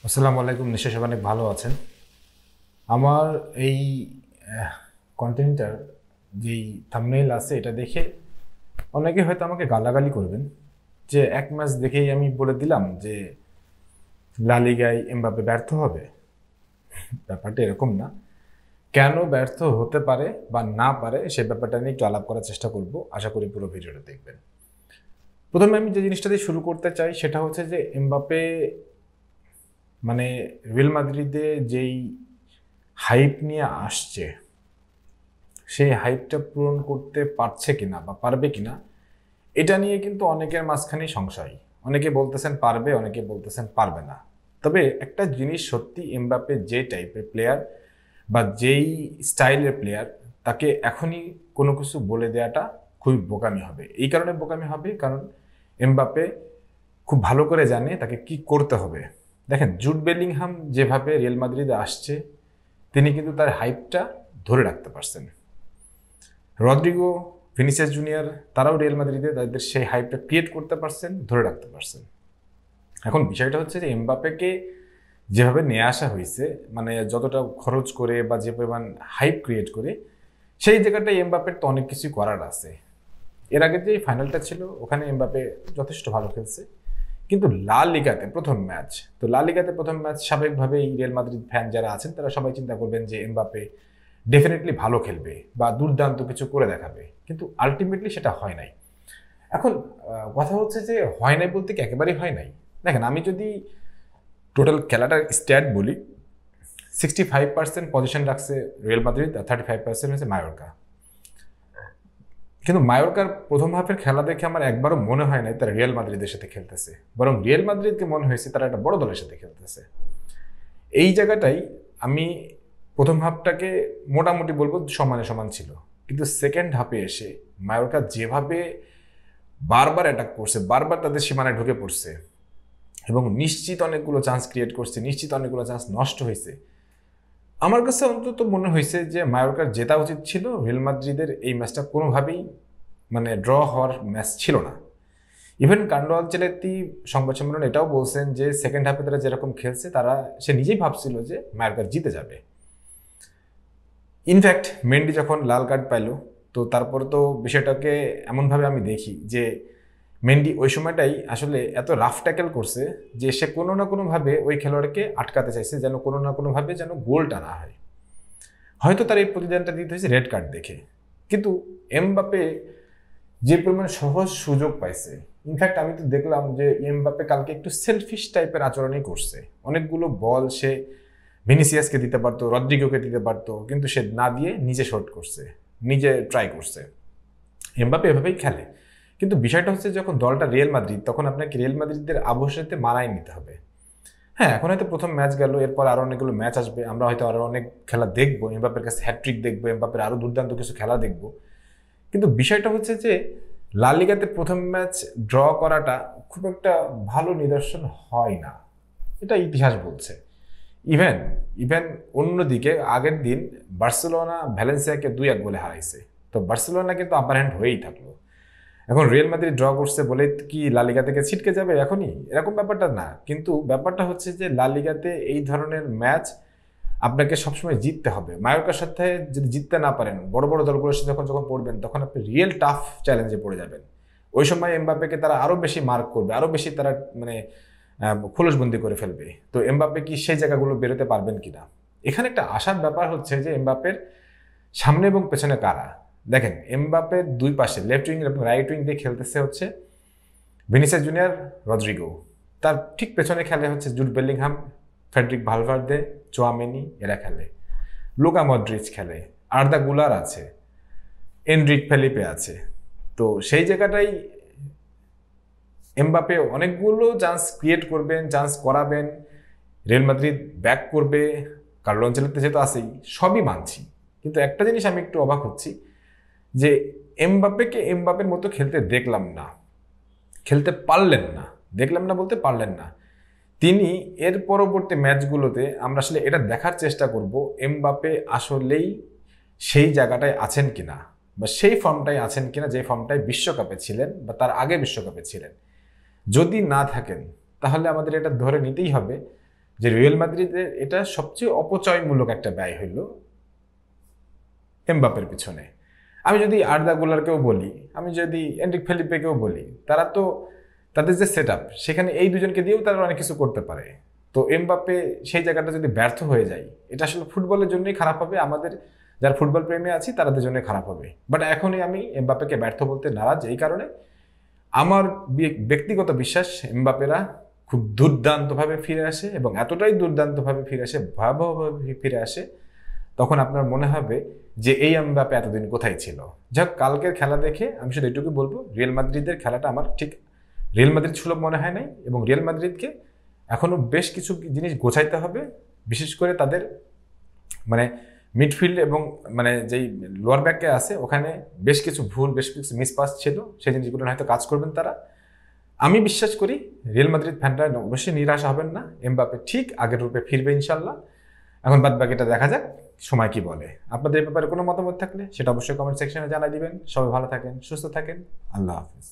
আসসালামু আলাইকুম। নিশ্চয়ই সবাই অনেক ভালো আছেন। আমার এই কন্টেন্টটার যেই থাম্বনেইল আছে এটা দেখে অনেকে হয়তো আমাকে গালাগালি করবেন যে এক ম্যাচ দেখেই আমি বলে দিলাম যে লা লিগায় এমবাপ্পে ব্যর্থ হবে। ব্যাপারটা এরকম না। কেন ব্যর্থ হতে পারে বা না পারে সে ব্যাপারটা নিয়ে একটু আলাপ করার চেষ্টা করব। আশা করি পুরো ভিডিওটা দেখবেন। প্রথমে আমি যে জিনিসটা দিয়ে শুরু করতে চাই সেটা হচ্ছে যে এমবাপ্পে মানে রিয়াল মাদ্রিদে যেই হাইপ নিয়ে আসছে সেই হাইপটা পূরণ করতে পারছে কিনা বা পারবে কিনা এটা নিয়ে কিন্তু অনেকের মাঝখানেই সংশয়। অনেকে বলতেছেন পারবে, অনেকে বলতেছেন পারবে না। তবে একটা জিনিস সত্যি, এমবাপ্পে যে টাইপের প্লেয়ার বা যেই স্টাইলের প্লেয়ার, তাকে এখনই কোনো কিছু বলে দেওয়াটা খুবই বোকামি হবে। এই কারণে বোকামি হবে কারণ এমবাপ্পে খুব ভালো করে জানে তাকে কি করতে হবে। দেখেন, জুড বেলিংহাম যেভাবে রিয়াল মাদ্রিদে আসছে তিনি কিন্তু তার হাইপটা ধরে রাখতে পারছেন। রদ্রিগো, ভিনিসিয়াস জুনিয়র তারাও রিয়াল মাদ্রিদে তাদের সেই হাইপটা ক্রিয়েট করতে পারছেন, ধরে রাখতে পারছেন। এখন বিষয়টা হচ্ছে যে এমবাপ্পেকে যেভাবে নিয়ে আসা হয়েছে, মানে যতটা খরচ করে বা যে পরিমাণ হাইপ ক্রিয়েট করে, সেই জায়গাটায় এমবাপ্পের তো অনেক কিছুই করার আছে। এর আগে যে ফাইনালটা ছিল ওখানে এমবাপ্পে যথেষ্ট ভালো খেলছে, কিন্তু লা লিগাতে প্রথম ম্যাচ, তো লা লিগাতে প্রথম ম্যাচ স্বাভাবিকভাবেই রিয়াল মাদ্রিদ ফ্যান যারা আছেন তারা সবাই চিন্তা করবেন যে এমবাপ্পে ডেফিনেটলি ভালো খেলবে বা দুর্দান্ত কিছু করে দেখাবে, কিন্তু আলটিমেটলি সেটা হয় নাই। এখন কথা হচ্ছে যে হয় নাই বলতে কি একেবারেই হয় নাই। দেখেন, আমি যদি টোটাল খেলাটার স্ট্যাট বলি, 65% পজিশন রাখছে রিয়াল মাদ্রিদ আর 35% হচ্ছে মায়োরকা। কিন্তু মায়োরকার প্রথম হাফের খেলা দেখে আমার একবারও মনে হয় নাই তারা রিয়াল মাদ্রিদের সাথে খেলতেছে, বরং রিয়াল মাদ্রিদকে মনে হয়েছে তারা একটা বড় দলের সাথে খেলতেছে। এই জায়গাটাই আমি প্রথম হাফটাকে মোটামুটি বলবো সমানে সমান ছিল, কিন্তু সেকেন্ড হাফে এসে মায়োরকা যেভাবে বারবার অ্যাটাক করছে, বারবার তাদের সীমানায় ঢুকে পড়ছে এবং নিশ্চিত অনেকগুলো চান্স ক্রিয়েট করছে, নিশ্চিত অনেকগুলো চান্স নষ্ট হয়েছে। আমার কাছে অন্তত মনে হয়েছে যে মায়োরকার জেতা উচিত ছিল। রিয়াল মাদ্রিদের এই ম্যাচটা কোনোভাবেই মানে ড্র হওয়ার ম্যাচ ছিল না। ইভেন কার্লো আনচেলত্তি সংবাদ সম্মেলনে এটাও বলছেন যে সেকেন্ড হাফে তারা যেরকম খেলছে তারা, সে নিজেই ভাবছিল যে মায়োরকা জিতে যাবে। ইনফ্যাক্ট মেন্ডি যখন লাল কার্ড পাইল, তো তারপর তো বিষয়টাকে এমনভাবে আমি দেখি যে মেন্ডি ওই সময়টাই আসলে এত রাফ ট্যাকেল করছে যে সে কোনো না কোনোভাবে ওই খেলোয়াড়কে আটকাতে চাইছে, যেন কোনো না কোনোভাবে যেন গোলটা না হয়। হয়তো তার এই প্রতিদানটা দিতে হয়েছে রেড কার্ড দেখে, কিন্তু এমবাপ্পে যে পরিমাণ সহজ সুযোগ পাইছে, ইনফ্যাক্ট আমি তো দেখলাম যে এমবাপ্পে কালকে একটু সেলফিশ টাইপের আচরণই করছে। অনেকগুলো বল সে ভিনিসিয়াসকে দিতে পারতো, রদ্রিগোকে দিতে পারতো, কিন্তু সে না দিয়ে নিজে শট করছে, নিজে ট্রাই করছে। এমবাপ্পে এভাবেই খেলে। কিন্তু বিষয়টা হচ্ছে যখন দলটা রিয়াল মাদ্রিদ, তখন আপনাকে রিয়াল মাদ্রিদের আবহের সাথে মানায় নিতে হবে। হ্যাঁ, এখন হয়তো প্রথম ম্যাচ গেল, এরপর আরো অনেকগুলো ম্যাচ আসবে, আমরা হয়তো আরো অনেক খেলা দেখবো, এমবাপ্পের কাছে হ্যাট্রিক দেখবো, এমবাপ্পের আরো দুর্দান্ত কিছু খেলা দেখবো। কিন্তু বিষয়টা হচ্ছে যে লা লিগাতে প্রথম ম্যাচ ড্র করাটা খুব একটা ভালো নিদর্শন হয় না, এটা ইতিহাস বলছে। ইভেন ইভেন অন্যদিকে আগের দিন বার্সেলোনা ভ্যালেন্সিয়াকে 2-1 গোলে হারাইছে, তো বার্সেলোনা কিন্তু আপার হ্যান্ড হয়েই থাকলো। এখন রিয়াল মাদ্রিদ ড্র করছে বলে কি লা লিগা থেকে ছিটকে যাবে এখনই? এরকম ব্যাপারটা না। কিন্তু ব্যাপারটা হচ্ছে যে লা লিগাতে এই ধরনের ম্যাচ আপনাকে সবসময় জিততে হবে। মায়োরকার সাথে যদি জিততে না পারেন, বড় বড় দলগুলোর সাথে যখন যখন পড়বেন, তখন আপনি রিয়েল টাফ চ্যালেঞ্জে পড়ে যাবেন। ওই সময় এমবাপ্পেকে তারা আরো বেশি মার্ক করবে, আরো বেশি তারা মানে খোলসবন্দি করে ফেলবে। তো এমবাপ্পে কি সেই জায়গাগুলো বেরোতে পারবেন কিনা, এখানে একটা আশার ব্যাপার হচ্ছে যে এমবাপ্পের সামনে এবং পেছনে কারা। দেখেন, এমবাপ্পের দুই পাশে লেফট উইং এবং রাইট উইং দিয়ে খেলতেছে হচ্ছে ভিনিসিয়াস জুনিয়র, রদ্রিগো। তার ঠিক পেছনে খেলে হচ্ছে জুড বেলিংহাম, ফেডরিক ভালভার্দে, চোয়ামেনি, এরা খেলে। লুকা মডরিচ খেলে, আর্দা গুলার আছে, এনরিক ফেলিপে আছে। তো সেই জায়গাটাই এমবাপ্পে অনেকগুলো চান্স ক্রিয়েট করবেন, চান্স করাবেন, রিয়াল মাদ্রিদ ব্যাক করবে, কার্লো আনচেলত্তি যেহেতু আছেই, সবই মানছি। কিন্তু একটা জিনিস আমি একটু অবাক হচ্ছি যে এমবাপ্পেকে এমবাপ্পের মতো খেলতে দেখলাম না, খেলতে পারলেন না। দেখলাম না বলতে পারলেন না। তিনি এর পরবর্তী ম্যাচগুলোতে আমরা আসলে এটা দেখার চেষ্টা করব এমবাপ্পে আসলেই সেই জায়গাটায় আছেন কিনা, বা সেই ফর্মটাই আছেন কিনা যে ফর্মটায় বিশ্বকাপে ছিলেন বা তার আগে বিশ্বকাপে ছিলেন। যদি না থাকেন তাহলে আমাদের এটা ধরে নিতেই হবে যে রিয়াল মাদ্রিদের এটা সবচেয়ে অপচয়মূলক একটা ব্যয় হইল এমবাপ্পের পিছনে। আমি যদি আর্দা গুলারকেও বলি, আমি যদি এনরিক ফেলিপেকেও বলি, তারা তো তাদের যে সেট আপ সেখানে এই দুজনকে দিয়েও তারা অনেক কিছু করতে পারে। তো এমবাপ্পে সেই জায়গাটা যদি ব্যর্থ হয়ে যায়, এটা আসলে ফুটবলের জন্যই খারাপ হবে, আমাদের যারা ফুটবল প্রেমী আছি তাদের জন্য খারাপ হবে। বাট এখনই আমি এমবাপ্পেকে ব্যর্থ বলতে নারাজ, এই কারণে আমার ব্যক্তিগত বিশ্বাস এমবাপ্পেরা খুব দুর্দান্তভাবে ফিরে আসে, এবং এতটাই দুর্দান্তভাবে ফিরে আসে, ভয়াবহভাবে ফিরে আসে, তখন আপনার মনে হবে যে এই এমবাপ্পে এতদিন কোথায় ছিল। যাক, কালকের খেলা দেখে আমি শুধু এটুকু বলবো, রিয়াল মাদ্রিদের খেলাটা আমার ঠিক রিয়াল মাদ্রিদ সুলভ মনে হয় নাই, এবং রিয়াল মাদ্রিদকে এখনো বেশ কিছু জিনিস গোছাইতে হবে, বিশেষ করে তাদের মানে মিডফিল্ড এবং মানে যেই লোয়ার ব্যাকে আছে ওখানে বেশ কিছু ভুল, বেশ কিছু মিসপাস ছিল, সেই জিনিসগুলো হয়তো কাজ করবেন তারা। আমি বিশ্বাস করি রিয়াল মাদ্রিদ ফ্যানরা অবশ্যই নিরাশ হবেন না, এমবাপ্পে ঠিক আগের রূপে ফিরবে ইনশাল্লাহ। এখন বাদ বাকিটা দেখা যাক সময় কি বলে। আপনাদের ব্যাপারে কোনো মতামত থাকলে সেটা অবশ্যই কমেন্ট সেকশনে জানাই দিবেন। সবাই ভালো থাকেন, সুস্থ থাকেন, আল্লাহ হাফিজ।